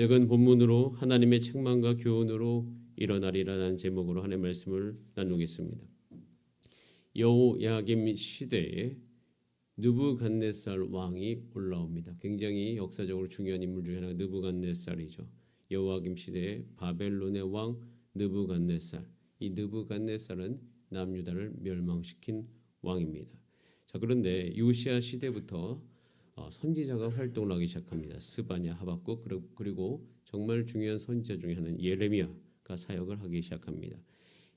읽은 본문으로 하나님의 책망과 교훈으로 일어나리라는 제목으로 하나님의 말씀을 나누겠습니다. 여호야김 시대에 느부갓네살 왕이 올라옵니다. 굉장히 역사적으로 중요한 인물 중에 하나가 느부갓네살이죠. 여호야김 시대에 바벨론의 왕 느부갓네살. 이 느부갓네살은 남유다를 멸망시킨 왕입니다. 자, 그런데 요시야 시대부터 선지자가 활동을 하기 시작합니다. 스바냐, 하박국 그리고 정말 중요한 선지자 중에 하나는 예레미야가 사역을 하기 시작합니다.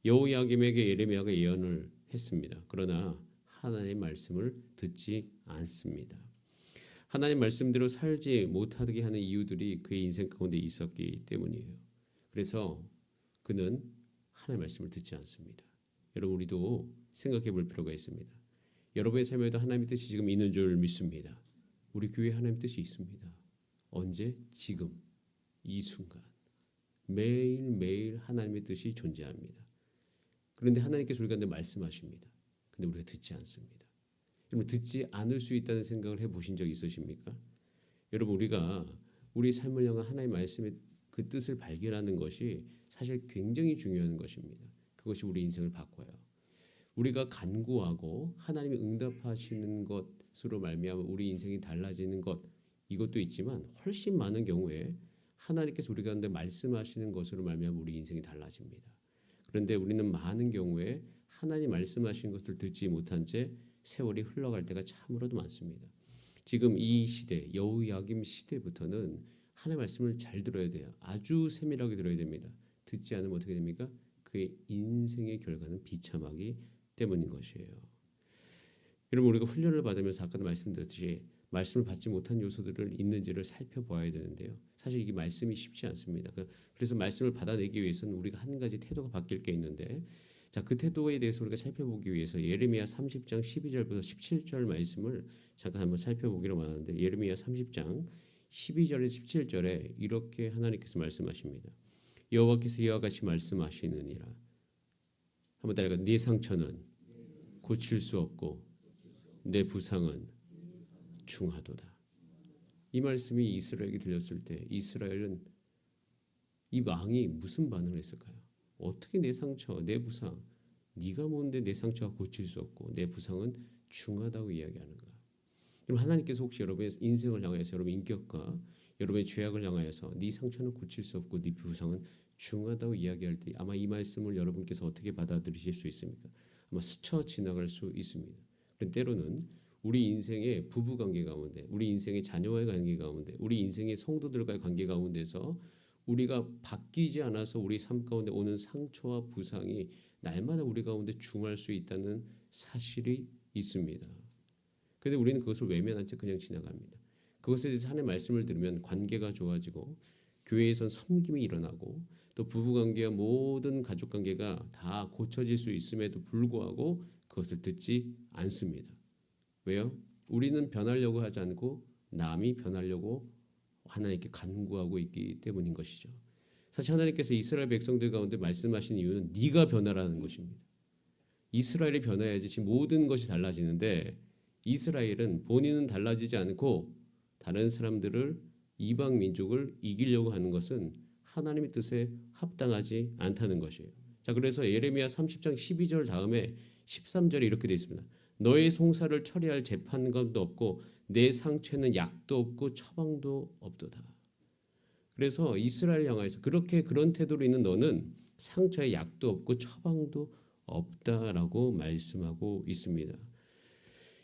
여호야김에게 예레미야가 예언을 했습니다. 그러나 하나님의 말씀을 듣지 않습니다. 하나님 말씀대로 살지 못하게 하는 이유들이 그의 인생 가운데 있었기 때문이에요. 그래서 그는 하나님의 말씀을 듣지 않습니다. 여러분, 우리도 생각해 볼 필요가 있습니다. 여러분의 삶에도 하나님의 뜻이 지금 있는 줄 믿습니다. 우리 교회에 하나님의 뜻이 있습니다. 언제? 지금, 이 순간. 매일매일 하나님의 뜻이 존재합니다. 그런데 하나님께서 우리 가운데 말씀하십니다. 근데 우리가 듣지 않습니다. 여러분, 듣지 않을 수 있다는 생각을 해보신 적 있으십니까? 여러분, 우리가 우리 삶을 향한 하나님의 말씀의 그 뜻을 발견하는 것이 사실 굉장히 중요한 것입니다. 그것이 우리 인생을 바꿔요. 우리가 간구하고 하나님이 응답하시는 것으로 말미암아 우리 인생이 달라지는 것, 이것도 있지만 훨씬 많은 경우에 하나님께서 우리 가운데 말씀하시는 것으로 말미암아 우리 인생이 달라집니다. 그런데 우리는 많은 경우에 하나님 말씀하신 것을 듣지 못한 채 세월이 흘러갈 때가 참으로도 많습니다. 지금 이 시대, 여호야김 시대부터는 하나님의 말씀을 잘 들어야 돼요. 아주 세밀하게 들어야 됩니다. 듣지 않으면 어떻게 됩니까? 그의 인생의 결과는 비참하기 때문인 것이에요. 여러분, 우리가 훈련을 받으면서 아까도 말씀드렸듯이 말씀을 받지 못한 요소들을 있는지를 살펴봐야 되는데요. 사실 이게 말씀이 쉽지 않습니다. 그래서 말씀을 받아내기 위해서는 우리가 한 가지 태도가 바뀔 게 있는데, 자, 그 태도에 대해서 우리가 살펴보기 위해서 예레미야 30장 12절부터 17절 말씀을 잠깐 한번 살펴보기로 하는데, 예레미야 30장 12절에서 17절에 이렇게 하나님께서 말씀하십니다. 여호와께서 이와 같이 말씀하시느니라. 한번 따라가. 네 상처는 고칠 수 없고 내 부상은 중하도다. 이 말씀이 이스라엘에게 들렸을 때 이스라엘은, 이 왕이 무슨 반응을 했을까요? 어떻게 내 상처, 내 부상, 네가 뭔데 내 상처가 고칠 수 없고 내 부상은 중하다고 이야기하는가? 그럼 하나님께서 혹시 여러분의 인생을 향해서, 여러분의 인격과 여러분의 죄악을 향하여서 네 상처는 고칠 수 없고 네 부상은 중하다고 이야기할 때 아마 이 말씀을 여러분께서 어떻게 받아들이실 수 있습니까? 아마 스쳐 지나갈 수 있습니다. 그런데 때로는 우리 인생의 부부 관계 가운데, 우리 인생의 자녀와의 관계 가운데, 우리 인생의 성도들과의 관계 가운데서 우리가 바뀌지 않아서 우리 삶 가운데 오는 상처와 부상이 날마다 우리 가운데 중할 수 있다는 사실이 있습니다. 그런데 우리는 그것을 외면한 채 그냥 지나갑니다. 그것에 대해서 하나님의 말씀을 들으면 관계가 좋아지고 교회에선 섬김이 일어나고 또 부부관계와 모든 가족관계가 다 고쳐질 수 있음에도 불구하고 그것을 듣지 않습니다. 왜요? 우리는 변하려고 하지 않고 남이 변하려고 하나님께 간구하고 있기 때문인 것이죠. 사실 하나님께서 이스라엘 백성들 가운데 말씀하신 이유는 네가 변하라는 것입니다. 이스라엘이 변해야지 지금 모든 것이 달라지는데, 이스라엘은 본인은 달라지지 않고 다른 사람들을, 이방 민족을 이기려고 하는 것은 하나님의 뜻에 합당하지 않다는 것이에요. 자, 그래서 예레미야 30장 12절 다음에 13절에 이렇게 되어 있습니다. 너의 송사를 처리할 재판관도 없고 내 상처에는 약도 없고 처방도 없도다. 그래서 이스라엘 향해서 그런 태도로 있는 너는 상처에 약도 없고 처방도 없다라고 말씀하고 있습니다.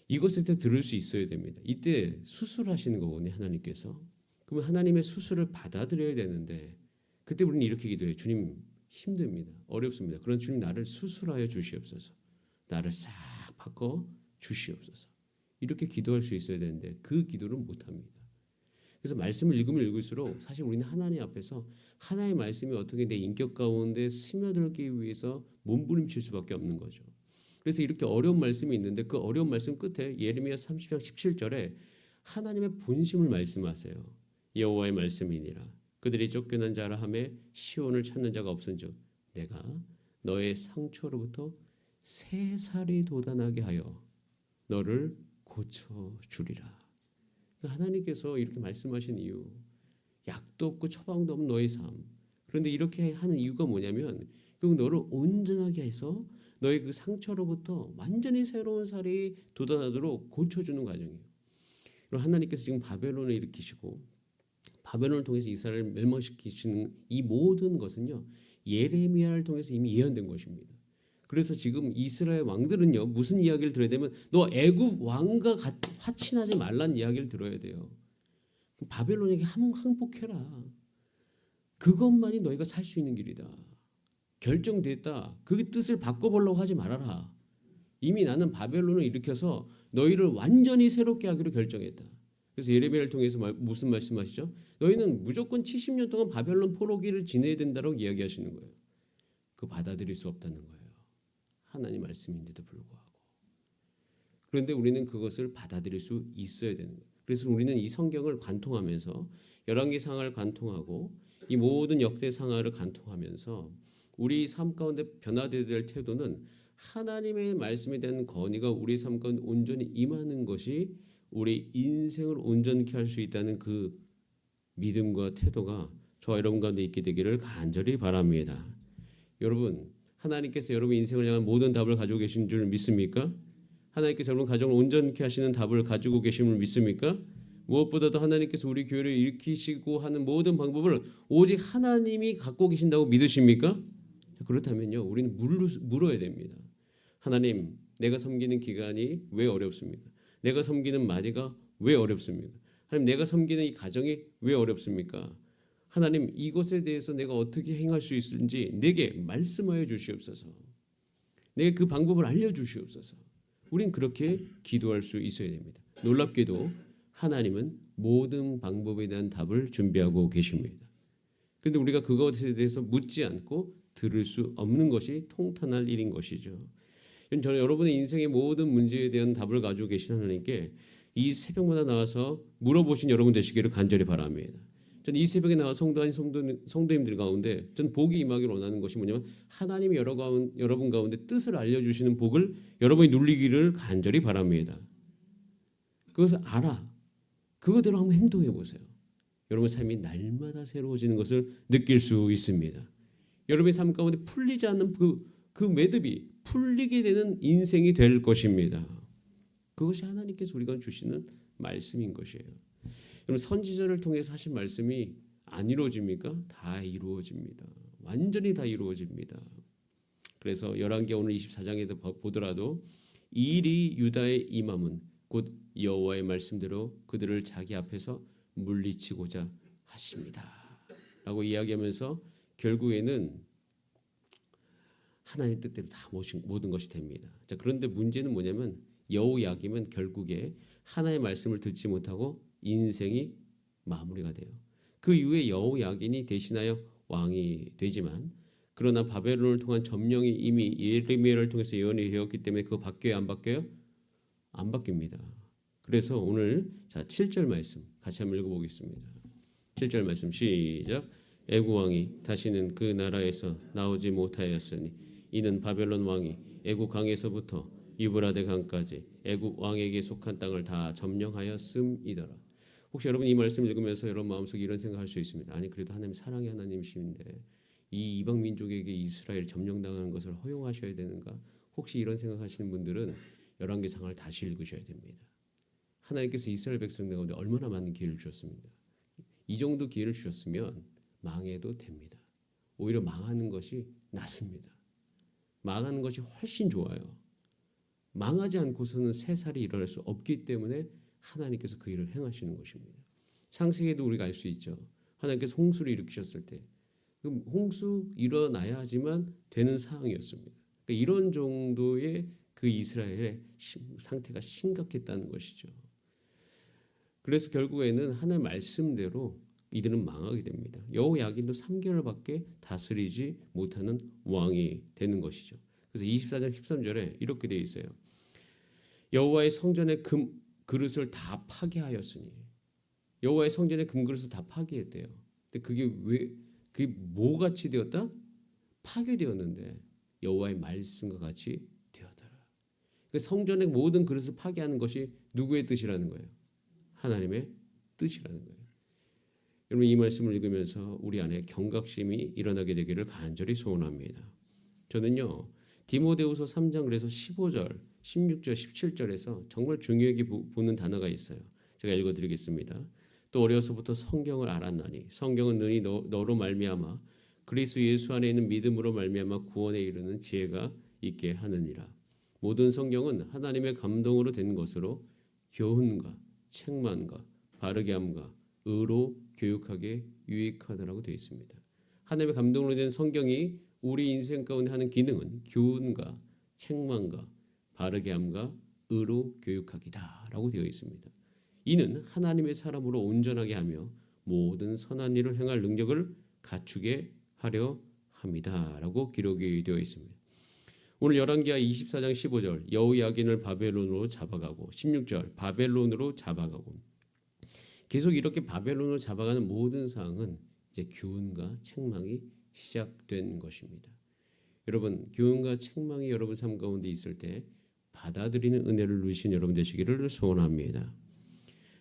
이것을 때 들을 수 있어야 됩니다. 이때 수술하시는 거거든요, 하나님께서. 그러면 하나님의 수술을 받아들여야 되는데, 그때 우리는 이렇게 기도해요. 주님, 힘듭니다. 어렵습니다. 그런 주님, 나를 수술하여 주시옵소서. 나를 싹 바꿔 주시옵소서. 이렇게 기도할 수 있어야 되는데 그 기도를 못합니다. 그래서 말씀을 읽으면 읽을수록 사실 우리는 하나님 앞에서 하나님의 말씀이 어떻게 내 인격 가운데 스며들기 위해서 몸부림칠 수밖에 없는 거죠. 그래서 이렇게 어려운 말씀이 있는데 그 어려운 말씀 끝에 예레미야 30장 17절에 하나님의 본심을 말씀하세요. 여호와의 말씀이니라. 그들이 쫓겨난 자라 하매 시온을 찾는 자가 없은즉 내가 너의 상처로부터 새살이 돋아나게 하여 너를 고쳐주리라. 하나님께서 이렇게 말씀하신 이유, 약도 없고 처방도 없는 너의 삶. 그런데 이렇게 하는 이유가 뭐냐면 결국 너를 온전하게 해서 너의 그 상처로부터 완전히 새로운 살이 돋아나도록 고쳐주는 과정이에요. 그리고 하나님께서 지금 바벨론을 일으키시고 바벨론을 통해서 이스라엘을 멸망시키시는 이 모든 것은요, 예레미야를 통해서 이미 예언된 것입니다. 그래서 지금 이스라엘 왕들은요, 무슨 이야기를 들어야 되면 너 애굽 왕과 화친하지 말란 이야기를 들어야 돼요. 바벨론에게 항복해라. 그것만이 너희가 살 수 있는 길이다. 결정됐다. 그 뜻을 바꿔보려고 하지 말아라. 이미 나는 바벨론을 일으켜서 너희를 완전히 새롭게 하기로 결정했다. 그래서 예레미야를 통해서 무슨 말씀하시죠? 너희는 무조건 70년 동안 바벨론 포로기를 지내야 된다고 이야기하시는 거예요. 그 받아들일 수 없다는 거예요. 하나님 말씀인데도 불구하고. 그런데 우리는 그것을 받아들일 수 있어야 되는 거예요. 그래서 우리는 이 성경을 관통하면서 열왕기상하를 관통하고 이 모든 역대상하를 관통하면서 우리 삶 가운데 변화되어야 될 태도는 하나님의 말씀에 대한 건의가 우리 삶 가운데 온전히 임하는 것이 우리 인생을 온전케 할 수 있다는 그 믿음과 태도가 저와 여러분 가운데 있게 되기를 간절히 바랍니다. 여러분, 하나님께서 여러분 인생을 향한 모든 답을 가지고 계신 줄 믿습니까? 하나님께서 여러분 가정을 온전케 하시는 답을 가지고 계심을 믿습니까? 무엇보다도 하나님께서 우리 교회를 일으키시고 하는 모든 방법을 오직 하나님이 갖고 계신다고 믿으십니까? 그렇다면요, 우리는 물어야 됩니다. 하나님, 내가 섬기는 기간이 왜 어렵습니까? 내가 섬기는 마디가 왜 어렵습니까? 하나님, 내가 섬기는 이 가정이 왜 어렵습니까? 하나님, 이것에 대해서 내가 어떻게 행할 수 있는지 내게 말씀하여 주시옵소서. 내게 그 방법을 알려주시옵소서. 우린 그렇게 기도할 수 있어야 됩니다. 놀랍게도 하나님은 모든 방법에 대한 답을 준비하고 계십니다. 그런데 우리가 그것에 대해서 묻지 않고 들을 수 없는 것이 통탄할 일인 것이죠. 저는 여러분의 인생의 모든 문제에 대한 답을 가지고 계신 하나님께 이 새벽마다 나와서 물어보신 여러분 되시기를 간절히 바랍니다. 저는 이 새벽에 나와 성도님들 가운데 전 복이 임하기를 원하는 것이 뭐냐면 하나님이 여러분 가운데 뜻을 알려주시는 복을 여러분이 누리기를 간절히 바랍니다. 그것을 알아. 그거대로 한번 행동해 보세요. 여러분 삶이 날마다 새로워지는 것을 느낄 수 있습니다. 여러분의 삶 가운데 풀리지 않는 그 매듭이 풀리게 되는 인생이 될 것입니다. 그것이 하나님께서 우리가 주시는 말씀인 것이에요. 여러분, 선지자를 통해서 하신 말씀이 안 이루어집니까? 다 이루어집니다. 완전히 다 이루어집니다. 그래서 열왕기하 오늘 24장에도 보더라도 이 일이 유다의 임함은 곧 여호와의 말씀대로 그들을 자기 앞에서 물리치고자 하십니다. 라고 이야기하면서 결국에는 하나님의 뜻대로 다 모든 것이 됩니다. 자, 그런데 문제는 뭐냐면 여호야김은 결국에 하나님의 말씀을 듣지 못하고 인생이 마무리가 돼요. 그 이후에 여호야긴이 대신하여 왕이 되지만 그러나 바벨론을 통한 점령이 이미 예레미야를 통해서 예언이 되었기 때문에 그거 바뀌어요? 안 바뀌어요? 안 바뀝니다. 그래서 오늘 자 7절 말씀 같이 한번 읽어보겠습니다. 7절 말씀 시작. 애굽 왕이 다시는 그 나라에서 나오지 못하였으니 이는 바벨론 왕이 애굽 강에서부터 유브라데 강까지 애굽 왕에게 속한 땅을 다 점령하였음이더라. 혹시 여러분 이 말씀 읽으면서 여러분 마음속에 이런 생각할 수 있습니다. 아니 그래도 하나님 사랑의 하나님이신데 이 이방 민족에게 이스라엘 점령당하는 것을 허용하셔야 되는가? 혹시 이런 생각하시는 분들은 열왕기상을 다시 읽으셔야 됩니다. 하나님께서 이스라엘 백성 가운데 얼마나 많은 기회를 주셨습니다. 이 정도 기회를 주셨으면 망해도 됩니다. 오히려 망하는 것이 낫습니다. 망하는 것이 훨씬 좋아요. 망하지 않고서는 새살이 일어날 수 없기 때문에 하나님께서 그 일을 행하시는 것입니다. 창세기에도 우리가 알 수 있죠. 하나님께서 홍수를 일으키셨을 때 홍수 일어나야 하지만 되는 상황이었습니다. 그러니까 이런 정도의 그 이스라엘의 상태가 심각했다는 것이죠. 그래서 결국에는 하나님의 말씀대로 이들은 망하게 됩니다. 여호야긴도 3개월밖에 다스리지 못하는 왕이 되는 것이죠. 그래서 24장 13절에 이렇게 되어 있어요. 여호와의 성전의 금 그릇을 다 파괴하였으니 여호와의 성전의 금 그릇을 다 파괴했대요. 근데 그게 뭐 같이 되었다? 파괴되었는데 여호와의 말씀과 같이 되었더라. 그 성전의 모든 그릇을 파괴하는 것이 누구의 뜻이라는 거예요? 하나님의 뜻이라는 거예요. 여러분 이 말씀을 읽으면서 우리 안에 경각심이 일어나게 되기를 간절히 소원합니다. 저는요 디모데후서 3장 그래서 15절, 16절, 17절에서 정말 중요하게 보는 단어가 있어요. 제가 읽어드리겠습니다. 또 어려서부터 성경을 알았나니 성경은 능히 너로 말미암아 그리스도 예수 안에 있는 믿음으로 말미암아 구원에 이르는 지혜가 있게 하느니라. 모든 성경은 하나님의 감동으로 된 것으로 교훈과 책망과 바르게 함과 의로 교육하게 유익하다라고 되어 있습니다. 하나님의 감동으로 된 성경이 우리 인생 가운데 하는 기능은 교훈과 책망과 바르게 함과 의로 교육하기다라고 되어 있습니다. 이는 하나님의 사람으로 온전하게 하며 모든 선한 일을 행할 능력을 갖추게 하려 합니다라고 기록이 되어 있습니다. 오늘 열왕기하 24장 15절 여호야긴을 바벨론으로 잡아가고 16절 바벨론으로 잡아가고 계속 이렇게 바벨론으로 잡아가는 모든 사항은 이제 교훈과 책망이 시작된 것입니다. 여러분 교훈과 책망이 여러분 삶 가운데 있을 때 받아들이는 은혜를 누리신 여러분 되시기를 소원합니다.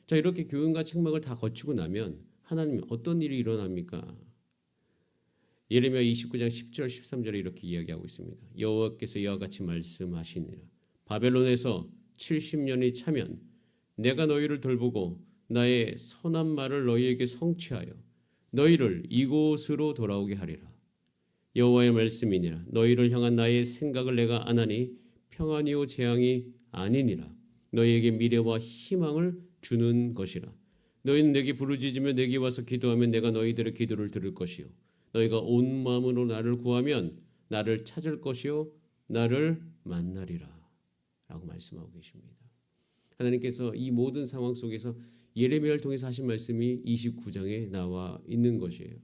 자 이렇게 교훈과 책망을 다 거치고 나면 하나님 어떤 일이 일어납니까? 예레미야 29장 10절 13절에 이렇게 이야기하고 있습니다. 여호와께서 이와 같이 말씀하시니라. 바벨론에서 70년이 차면 내가 너희를 돌보고 나의 선한 말을 너희에게 성취하여 너희를 이곳으로 돌아오게 하리라. 여호와의 말씀이니라. 너희를 향한 나의 생각을 내가 아나니 평안이요 재앙이 아니니라. 너희에게 미래와 희망을 주는 것이라. 너희는 내게 부르짖으며 내게 와서 기도하면 내가 너희들의 기도를 들을 것이요 너희가 온 마음으로 나를 구하면 나를 찾을 것이요 나를 만나리라 라고 말씀하고 계십니다. 하나님께서 이 모든 상황 속에서 예레미야를 통해서 하신 말씀이 29장에 나와 있는 것이에요.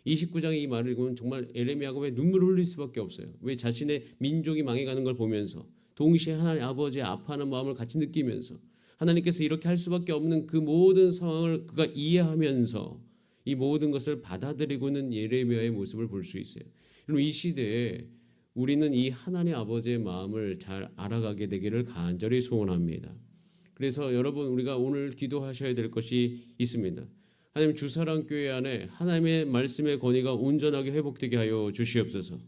29장의 이 말을 읽으면 정말 예레미야가 왜 눈물을 흘릴 수밖에 없어요. 왜 자신의 민족이 망해가는 걸 보면서 동시에 하나님 아버지의 아파하는 마음을 같이 느끼면서 하나님께서 이렇게 할 수밖에 없는 그 모든 상황을 그가 이해하면서 이 모든 것을 받아들이고 있는 예레미야의 모습을 볼 수 있어요. 그럼 이 시대에 우리는 이 하나님 아버지의 마음을 잘 알아가게 되기를 간절히 소원합니다. 그래서 여러분 우리가 오늘 기도하셔야 될 것이 있습니다. 하나님 주사랑교회 안에 하나님의 말씀의 권위가 온전하게 회복되게 하여 주시옵소서.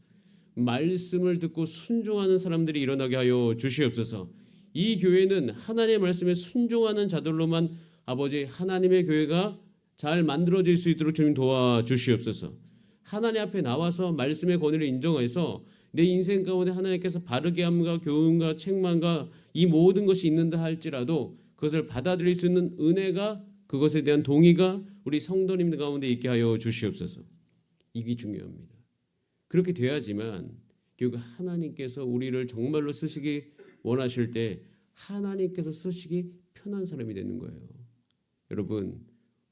말씀을 듣고 순종하는 사람들이 일어나게 하여 주시옵소서. 이 교회는 하나님의 말씀에 순종하는 자들로만 아버지 하나님의 교회가 잘 만들어질 수 있도록 주님 도와주시옵소서. 하나님 앞에 나와서 말씀의 권위를 인정해서 내 인생 가운데 하나님께서 바르게 함과 교훈과 책망과 이 모든 것이 있는다 할지라도 그것을 받아들일 수 있는 은혜가 그것에 대한 동의가 우리 성도님들 가운데 있게 하여 주시옵소서. 이게 중요합니다. 그렇게 돼야지만 결국 하나님께서 우리를 정말로 쓰시기 원하실 때 하나님께서 쓰시기 편한 사람이 되는 거예요. 여러분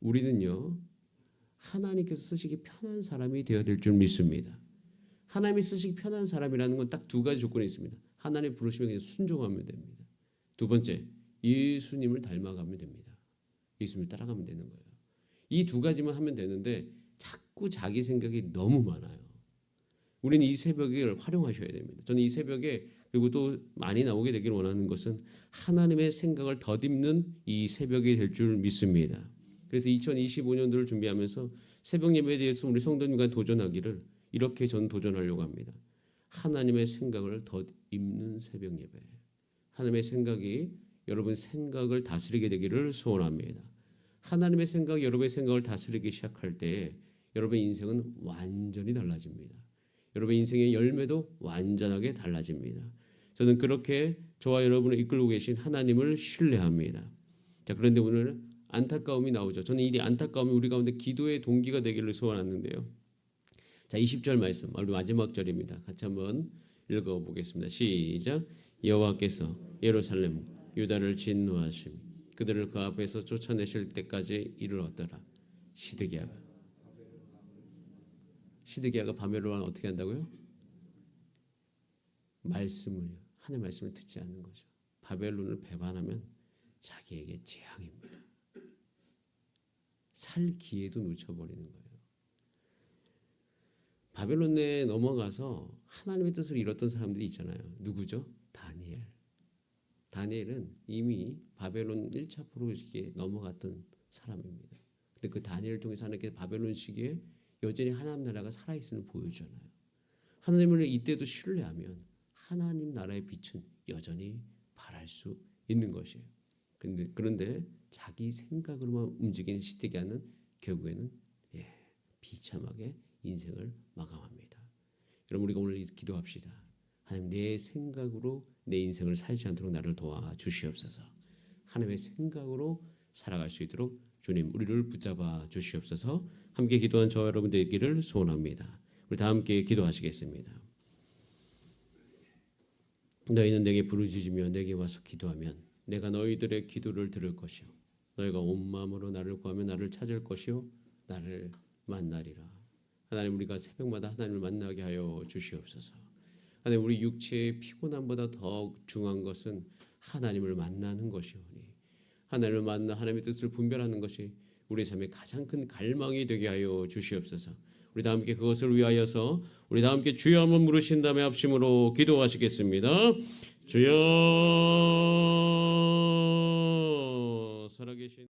우리는요 하나님께서 쓰시기 편한 사람이 되어야 될 줄 믿습니다. 하나님이 쓰시기 편한 사람이라는 건 딱 두 가지 조건이 있습니다. 하나님 부르시면 그냥 순종하면 됩니다. 두 번째 예수님을 닮아가면 됩니다. 예수님을 따라가면 되는 거예요. 이 두 가지만 하면 되는데 자꾸 자기 생각이 너무 많아요. 우리는 이 새벽을 활용하셔야 됩니다. 저는 이 새벽에 그리고 또 많이 나오게 되길 원하는 것은 하나님의 생각을 덧입는 이 새벽이 될 줄 믿습니다. 그래서 2025년도를 준비하면서 새벽 예배에 대해서 우리 성도님과 도전하기를 이렇게 저는 도전하려고 합니다. 하나님의 생각을 덧입는 새벽 예배. 하나님의 생각이 여러분 생각을 다스리게 되기를 소원합니다. 하나님의 생각이 여러분의 생각을 다스리기 시작할 때 여러분의 인생은 완전히 달라집니다. 여러분의 인생의 열매도 완전하게 달라집니다. 저는 그렇게 저와 여러분을 이끌고 계신 하나님을 신뢰합니다. 자, 그런데 오늘 안타까움이 나오죠. 저는 이 안타까움이 우리 가운데 기도의 동기가 되기를 소원하는데요. 자, 20절 말씀, 우리 마지막 절입니다. 같이 한번 읽어보겠습니다. 시작. 여호와께서 예루살렘 유다를 진노하심 그들을 그 앞에서 쫓아내실 때까지 이르렀더라. 시드기야가 바벨론을 어떻게 한다고요? 하나님의 말씀을 듣지 않는 거죠. 바벨론을 배반하면 자기에게 재앙입니다. 살 기회도 놓쳐버리는 거예요. 바벨론에 넘어가서 하나님의 뜻을 이뤘던 사람들이 있잖아요. 누구죠? 다니엘. 다니엘은 이미 바벨론 1차 포로기에 넘어갔던 사람입니다. 근데 그 다니엘을 통해서 하나님께 바벨론 시기에 여전히 하나님 나라가 살아있음을 보여주잖아요. 하나님을 이때도 신뢰하면 하나님 나라의 빛은 여전히 발할 수 있는 것이에요. 그런데 자기 생각으로만 움직이는 시드기야는 결국에는 비참하게 인생을 마감합니다. 여러분 우리가 오늘 기도합시다. 하나님 내 생각으로 내 인생을 살지 않도록 나를 도와주시옵소서. 하나님의 생각으로 살아갈 수 있도록 주님 우리를 붙잡아 주시옵소서. 함께 기도한 저와 여러분 되기를 소원합니다. 우리 다 함께 기도하시겠습니다. 너희는 내게 부르짖으며 내게 와서 기도하면 내가 너희들의 기도를 들을 것이요 너희가 온 마음으로 나를 구하면 나를 찾을 것이요 나를 만나리라. 하나님 우리가 새벽마다 하나님을 만나게 하여 주시옵소서. 하나님 우리 육체의 피곤함보다 더 중요한 것은 하나님을 만나는 것이오니 하나님을 만나 하나님의 뜻을 분별하는 것이 우리 삶의 가장 큰 갈망이 되게 하여 주시옵소서. 우리 다 함께 그것을 위하여서 우리 다 함께 주여 한번 물으신 다음에 합심으로 기도하시겠습니다. 주여 살아계신